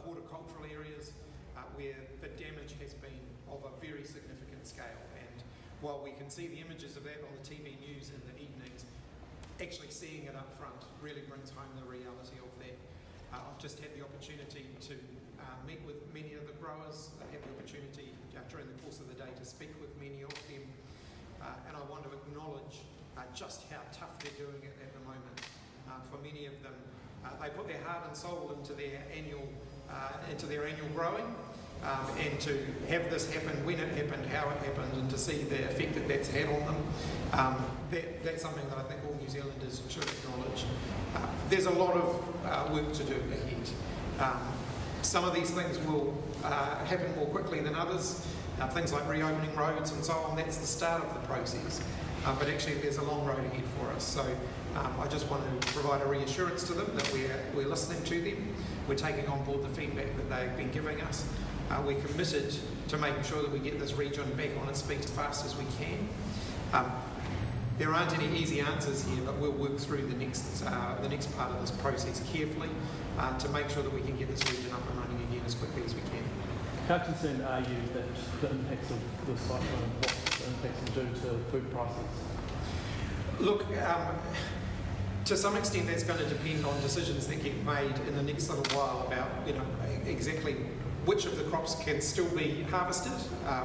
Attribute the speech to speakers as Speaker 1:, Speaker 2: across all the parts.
Speaker 1: horticultural areas where the damage has been of a very significant scale. And while we can see the images of that on the TV news in the evenings, actually seeing it up front really brings home the reality of that. I've just had the opportunity to meet with many of the growers. I had the opportunity during the course of the day to speak with many of them, and I want to acknowledge just how tough they're doing it at the moment. For many of them, they put their heart and soul into their annual growing, and to have this happen when it happened, how it happened, and to see the effect that that's had on them, that's something that I think all New Zealanders should acknowledge. There's a lot of work to do ahead. Some of these things will happen more quickly than others. Things like reopening roads and so on, that's the start of the process. But actually there's a long road ahead for us. So I just want to provide a reassurance to them that we're listening to them. We're taking on board the feedback that they've been giving us. We're committed to making sure that we get this region back on its feet as fast as we can. There aren't any easy answers here, but we'll work through the next part of this process carefully to make sure that we can get this region up and running again as quickly as we can.
Speaker 2: How concerned are you that the impacts of the cyclone, what the impacts will do to food prices?
Speaker 1: Look, to some extent that's going to depend on decisions that get made in the next little while about, exactly which of the crops can still be harvested,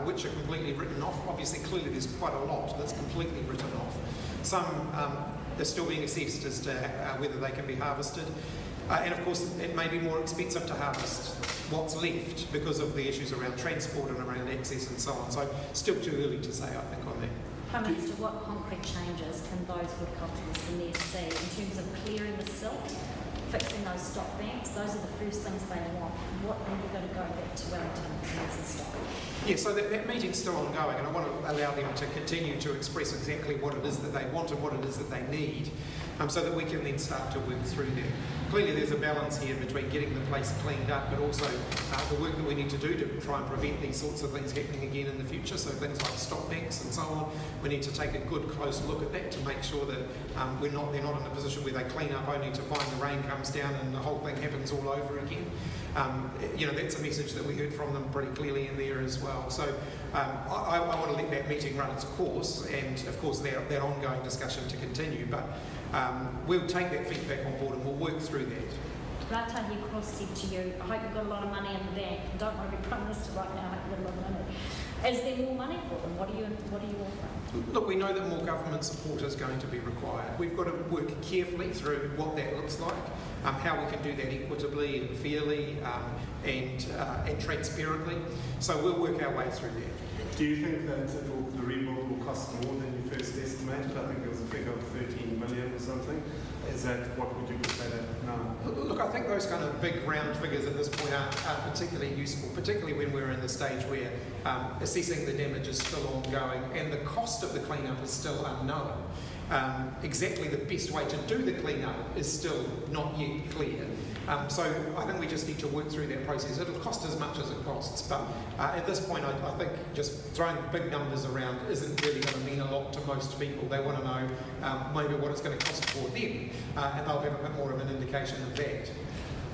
Speaker 1: which are completely written off. Obviously, clearly there's quite a lot that's completely written off. Some are still being assessed as to whether they can be harvested. And of course, it may be more expensive to harvest what's left because of the issues around transport and around access and so on. So still too early to say, I think, on that.
Speaker 3: Prime Minister, what concrete changes can those horticulturists in there see in terms of clearing the silt, fixing those stock banks? Those are the first things they want. What then we're going to go back to Wellington and stock?
Speaker 1: Yeah, so that meeting's still ongoing, and I want to allow them to continue to express exactly what it is that they want and what it is that they need, so that we can then start to work through that. Clearly there's a balance here between getting the place cleaned up, but also the work that we need to do to try and prevent these sorts of things happening again in the future. So things like stock banks and so on, we need to take a good close look at that to make sure that they're not in a position where they clean up only to find the rain comes down and the whole thing happens all over again. That's a message that we heard from them pretty clearly in there as well. So I want to let that meeting run its course, and of course that ongoing discussion to continue, but we'll take that feedback on board and we'll work through that.
Speaker 3: Ratahi Cross said to you, I hope you've got a lot of money in the bank. Don't want to be Prime Minister right now, I hope you've got a lot of money. Is there more money for them? What are you offering?
Speaker 1: Look, we know that more government support is going to be required. We've got to work carefully through what that looks like, how we can do that equitably and fairly and transparently. So we'll work our way through that.
Speaker 4: Do you think that the rebuild will cost more than you first estimated? I think there was a figure of 13 million or something. Is that what would you put that at now?
Speaker 1: Look, I think those kind of big round figures at this point aren't particularly useful, particularly when we're in the stage where assessing the damage is still ongoing and the cost of the cleanup is still unknown. Exactly the best way to do the cleanup is still not yet clear. So I think we just need to work through that process. It'll cost as much as it costs, but at this point I think just throwing big numbers around isn't really going to mean a lot to most people. They want to know maybe what it's going to cost for them, and they'll have a bit more of an indication of that.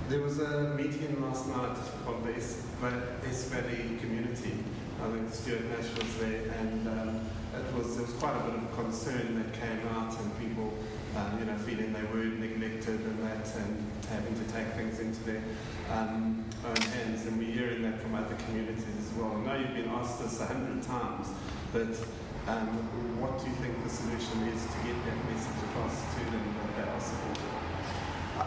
Speaker 4: There was a meeting last night of the S Valley community. I think Stuart Nash was there, and there was quite a bit of concern that came out, and people feeling they were neglected and that, and having to take things into their own hands. And we're hearing that from other communities as well. I know you've been asked this 100 times, but what do you think the solution is to get that message across to them that they are supported?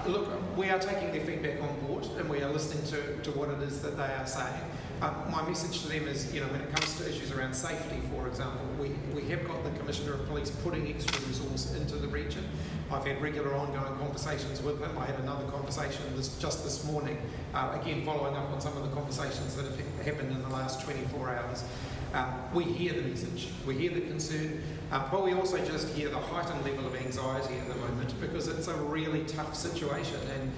Speaker 1: Look, we are taking their feedback on board and we are listening to what it is that they are saying. My message to them is, when it comes to issues around safety, for example, we have got the Commissioner of Police putting extra resource into the region. I've had regular ongoing conversations with him. I had another conversation just this morning, again following up on some of the conversations that have happened in the last 24 hours. We hear the message, we hear the concern, but we also just hear the heightened level of anxiety at the moment because it's a really tough situation. And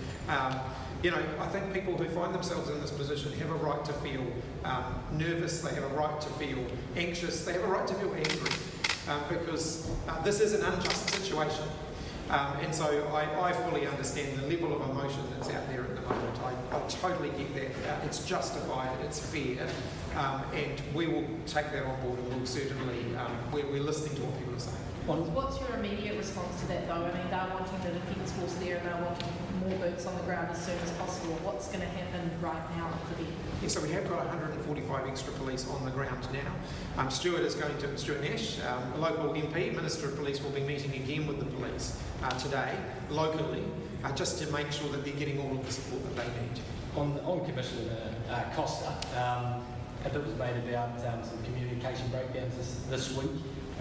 Speaker 1: I think people who find themselves in this position have a right to feel nervous, they have a right to feel anxious, they have a right to feel angry because this is an unjust situation. And so I fully understand the level of emotion that's out there at the moment. I totally get that. It's justified, it's fair, and we will take that on board, and we'll certainly, we're listening to what people are saying.
Speaker 5: What's your immediate response to that, though? I mean, they're wanting the defence force there and they're wanting more boots on the ground as soon as possible. What's going to happen right now for them?
Speaker 1: Yeah, so we have got 145 extra police on the ground now. Stuart Nash, local MP, Minister of Police, will be meeting again with the police today, locally, just to make sure that they're getting all of the support that they need.
Speaker 6: On Commissioner Costa, a bit was made about some communication breakdowns this week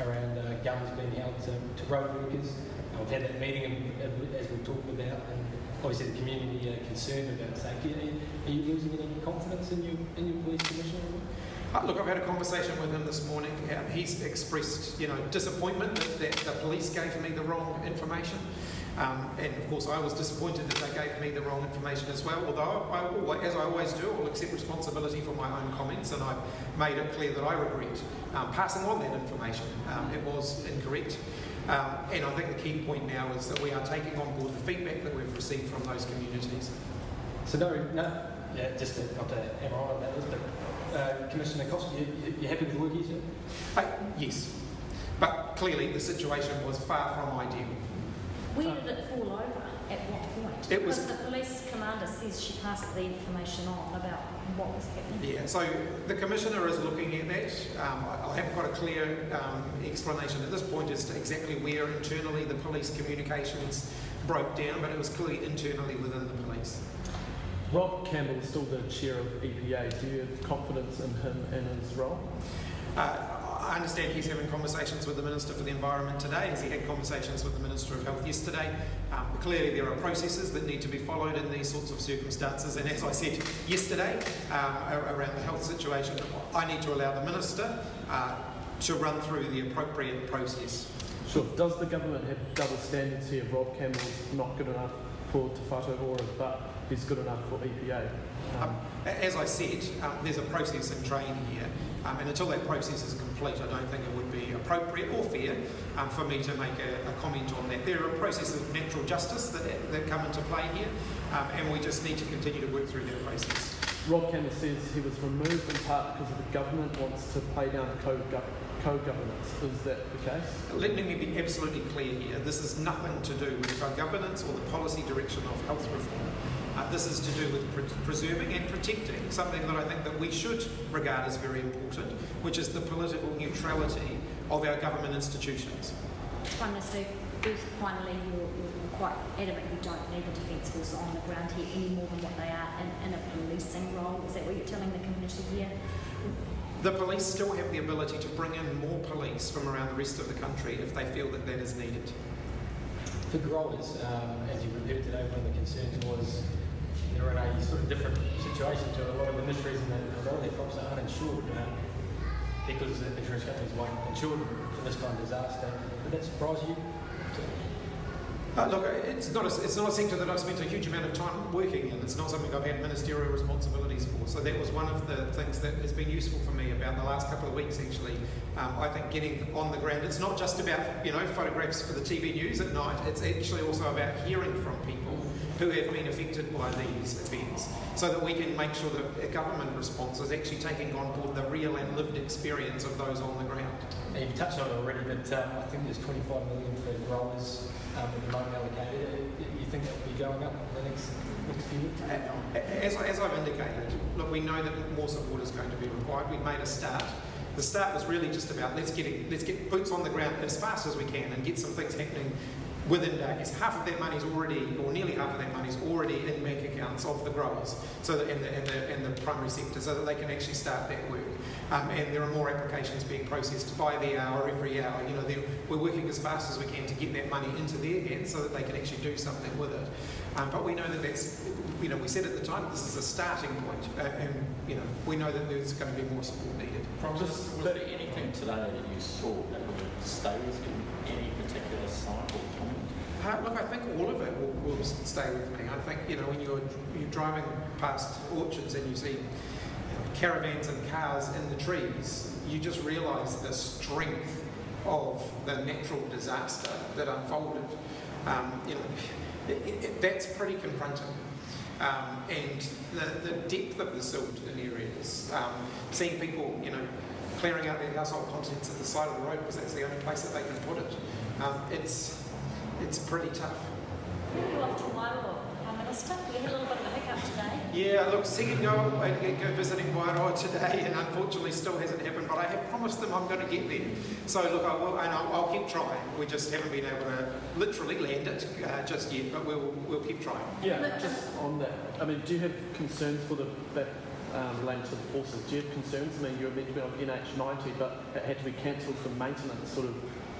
Speaker 6: around guns being held to road workers. We've had that meeting, as we've talked about, and obviously the community are concerned about safety. Are you losing any confidence in your police commissioner?
Speaker 1: Look, I've had a conversation with him this morning. He's expressed, disappointment that the police gave me the wrong information. And of course I was disappointed that they gave me the wrong information as well, although as I always do, I'll accept responsibility for my own comments, and I've made it clear that I regret passing on that information. It was incorrect. And I think the key point now is that we are taking on board the feedback that we've received from those communities.
Speaker 6: So just not to hammer on about this, but Commissioner Costa, you happy with the work he's doing?
Speaker 1: Yes, but clearly the situation was far from ideal.
Speaker 3: Where did it fall over? At what point? Because the police commander says she passed the information on about what was happening.
Speaker 1: Yeah, so the Commissioner is looking at that. I haven't got a clear explanation at this point as to exactly where internally the police communications broke down, but it was clearly internally within the police.
Speaker 2: Rob Campbell is still the chair of EPA. Do you have confidence in him and his role?
Speaker 1: I understand he's having conversations with the Minister for the Environment today, as he had conversations with the Minister of Health yesterday. Clearly there are processes that need to be followed in these sorts of circumstances, and as I said yesterday around the health situation, I need to allow the Minister to run through the appropriate process.
Speaker 2: Sure. Does the government have double standards here? Rob Campbell's not good enough for Te Whatu Ora, but he's good enough for EPA.
Speaker 1: As I said, there's a process in train here, and until that process is complete, I don't think it would be appropriate or fair for me to make a comment on that. There are processes of natural justice that come into play here, and we just need to continue to work through that process.
Speaker 2: Rob Campbell says he was removed in part because the government wants to play down co-governance. Is that the case?
Speaker 1: Let me be absolutely clear here. This is nothing to do with co-governance or the policy direction of health reform. This is to do with preserving and protecting something that I think that we should regard as very important, which is the political neutrality of our government institutions.
Speaker 3: Prime Minister, finally, you're quite adamant you don't need the Defence Force on the ground here any more than what they are in a policing role. Is that what you're telling the community here?
Speaker 1: The police still have the ability to bring in more police from around the rest of the country if they feel that that is needed.
Speaker 6: For growers, as you reviewed today, one of the concerns was they're in a sort of different situation to a lot of industries, and a lot of their crops are uninsured because the insurance companies won't insure them for this kind of disaster. Would that surprise you?
Speaker 1: Look, it's not a sector that I've spent a huge amount of time working in. It's not something I've had ministerial responsibilities for. So that was one of the things that has been useful for me about the last couple of weeks, actually. I think getting on the ground, it's not just about photographs for the TV news at night. It's actually also about hearing from people who have been affected by these events, so that we can make sure that a government response is actually taking on board the real and lived experience of those on the ground.
Speaker 6: Now, you've touched on it already, but I think there's 25 million for growers at the moment allocated. You think that will be going up in the next few weeks?
Speaker 1: As I've indicated, look, we know that more support is going to be required. We've made a start. The start was really just about let's get boots on the ground as fast as we can and get some things happening within days. Half of that money is already, or nearly half of that money is already in bank accounts of the growers, so that in the primary sector, so that they can actually start that work. And there are more applications being processed by the hour, every hour. We're working as fast as we can to get that money into their hands, so that they can actually do something with it. But we know that that's, we said at the time this is a starting point, and we know that there's going to be more support needed.
Speaker 7: Was there anything today that you saw that would stay with you? Any particular sign or comment?
Speaker 1: Look, I think all of it will stay with me. I think, when you're driving past orchards and you see caravans and cars in the trees, you just realise the strength of the natural disaster that unfolded. That's pretty confronting. and the depth of the silt in areas. Seeing people, clearing out their household contents at the side of the road because that's the only place that they can put it. It's pretty tough.
Speaker 3: You off to Wairoa, Prime Minister? We had a little bit of a hiccup today.
Speaker 1: Yeah, look, second go visiting Wairoa today, and unfortunately still hasn't happened, but I have promised them I'm going to get there. So look, I will, and I'll keep trying. We just haven't been able to literally land it just yet, but we'll keep trying.
Speaker 2: Yeah, just on that, I mean, do you have concerns for that related to the forces? Do you have concerns? I mean, you were meant to be on NH90, but it had to be cancelled for maintenance sort of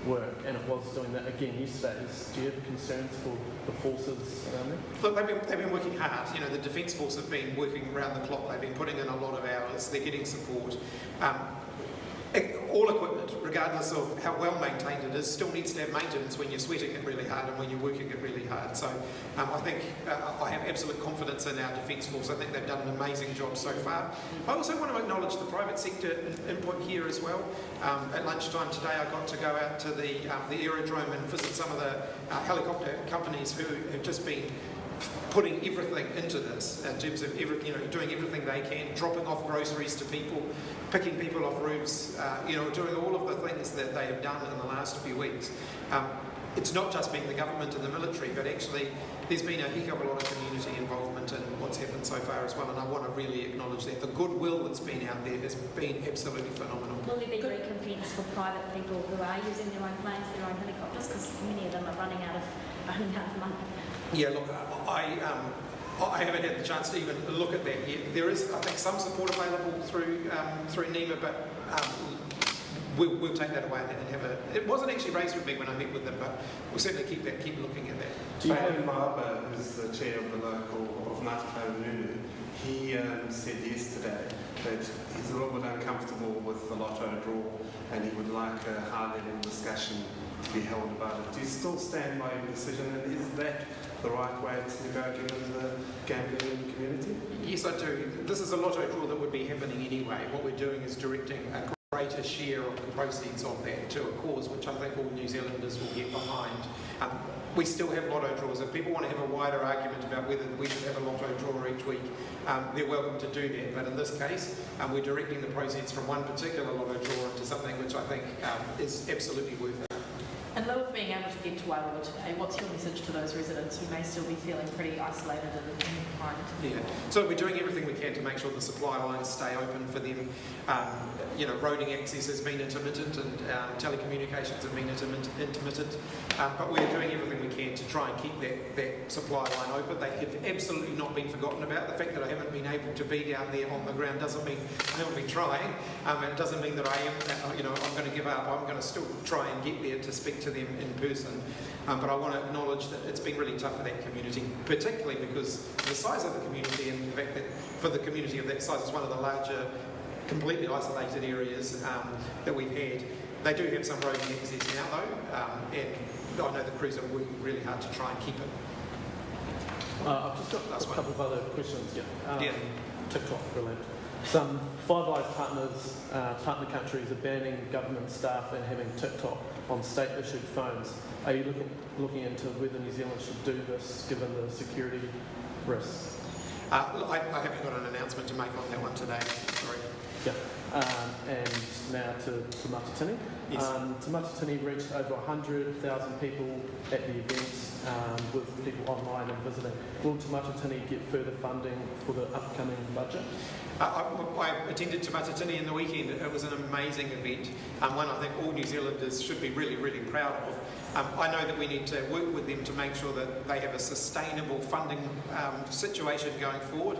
Speaker 2: work, and it was doing that again yesterday. Do you have concerns for the forces around there?
Speaker 1: Look, they've been working hard. The Defence Force have been working around the clock. They've been putting in a lot of hours. They're getting support. All equipment, regardless of how well maintained it is, still needs to have maintenance when you're sweating it really hard and when you're working it really hard. So I think I have absolute confidence in our Defence Force. I think they've done an amazing job so far. I also want to acknowledge the private sector input here as well. At lunchtime today I got to go out to the aerodrome and visit some of the helicopter companies who have just been putting everything into this in terms of doing everything they can, dropping off groceries to people, picking people off roofs, doing all of the things that they have done in the last few weeks. It's not just been the government and the military, but actually there's been a heck of a lot of community involvement in what's happened so far as well, and I want to really acknowledge that. The goodwill that's been out there has been absolutely phenomenal.
Speaker 3: Will there be recompense for private people who are using their own planes, their own helicopters, because many of them are running out of money?
Speaker 1: Yeah, look, I haven't had the chance to even look at that yet. There is, I think, some support available through NEMA, but we'll take that away and have a. It wasn't actually raised with me when I met with them, but we'll certainly keep looking at that.
Speaker 4: Do you have Barber, who's the chair of the local of Ngāti Nunu, he said yesterday that he's a little bit uncomfortable with the Lotto draw and he would like a high-level discussion to be held about it. Do you still stand by your decision, and is that the right way to go given the gambling community?
Speaker 1: Yes, I do. This is a Lotto draw that would be happening anyway. What we're doing is directing a greater share of the proceeds of that to a cause which I think all New Zealanders will get behind. We still have Lotto draws. If people want to have a wider argument about whether we should have a Lotto draw each week, they're welcome to do that. But in this case, we're directing the proceeds from one particular Lotto draw into something which I think is absolutely worth it.
Speaker 5: In lieu of being able to get to Wairoa today, what's your message to those residents who may still be feeling pretty isolated and confined?
Speaker 1: Yeah, so we're doing everything we can to make sure the supply lines stay open for them. Roading access has been intermittent and telecommunications have been intermittent, but we're doing everything we can to try and keep that supply line open. They have absolutely not been forgotten about. The fact that I haven't been able to be down there on the ground doesn't mean I haven't been trying, and it doesn't mean that I am, I'm going to give up. I'm going to still try and get there to speak to them in person, but I want to acknowledge that it's been really tough for that community, particularly because the size of the community and the fact that for the community of that size, it's one of the larger completely isolated areas that we've had. They do have some road access now though, and I know the crews are working really hard to try and keep it.
Speaker 2: I've just got a couple of other questions.
Speaker 1: Yeah.
Speaker 2: TikTok related. Some Five Eyes partner countries are banning government staff and having TikTok on state-issued phones. Are you looking into whether New Zealand should do this given the security risks?
Speaker 1: I haven't got an announcement to make on that one today. Sorry.
Speaker 2: Yeah. And now to Matatini.
Speaker 1: Yes.
Speaker 2: Matatini reached over 100,000 people at the event with people online and visiting. Will Matatini get further funding for the upcoming budget?
Speaker 1: I attended Matatini in the weekend. It was an amazing event, one I think all New Zealanders should be really, really proud of. I know that we need to work with them to make sure that they have a sustainable funding situation going forward.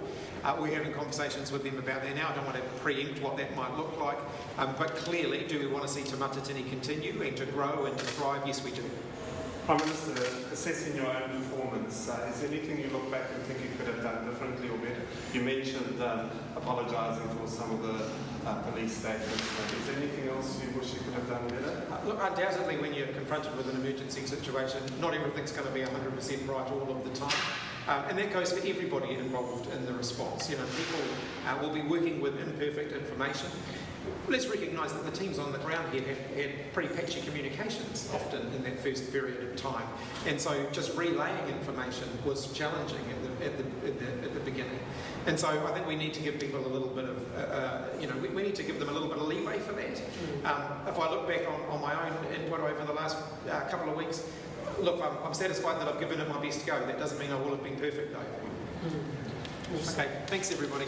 Speaker 1: We're having conversations with them about that now. I don't want to preempt what that might look like, but clearly, do we want to see Te Matatini continue and to grow and to thrive? Yes, we do.
Speaker 4: Prime Minister, assessing your own performance, is there anything you look back and think you could have done differently or better? You mentioned apologising for some of the police statements. Is there anything else you wish you could have done better?
Speaker 1: Look, undoubtedly when you're confronted with an emergency situation, not everything's going to be 100% right all of the time. And that goes for everybody involved in the response. People will be working with imperfect information. Let's recognise that the teams on the ground here had pretty patchy communications often in that first period of time, and so just relaying information was challenging in And so I think we need to give people a little bit of, we need to give them a little bit of leeway for that. If I look back on my own input over the last couple of weeks, look, I'm satisfied that I've given it my best go. That doesn't mean I will have been perfect though. Okay, thanks everybody.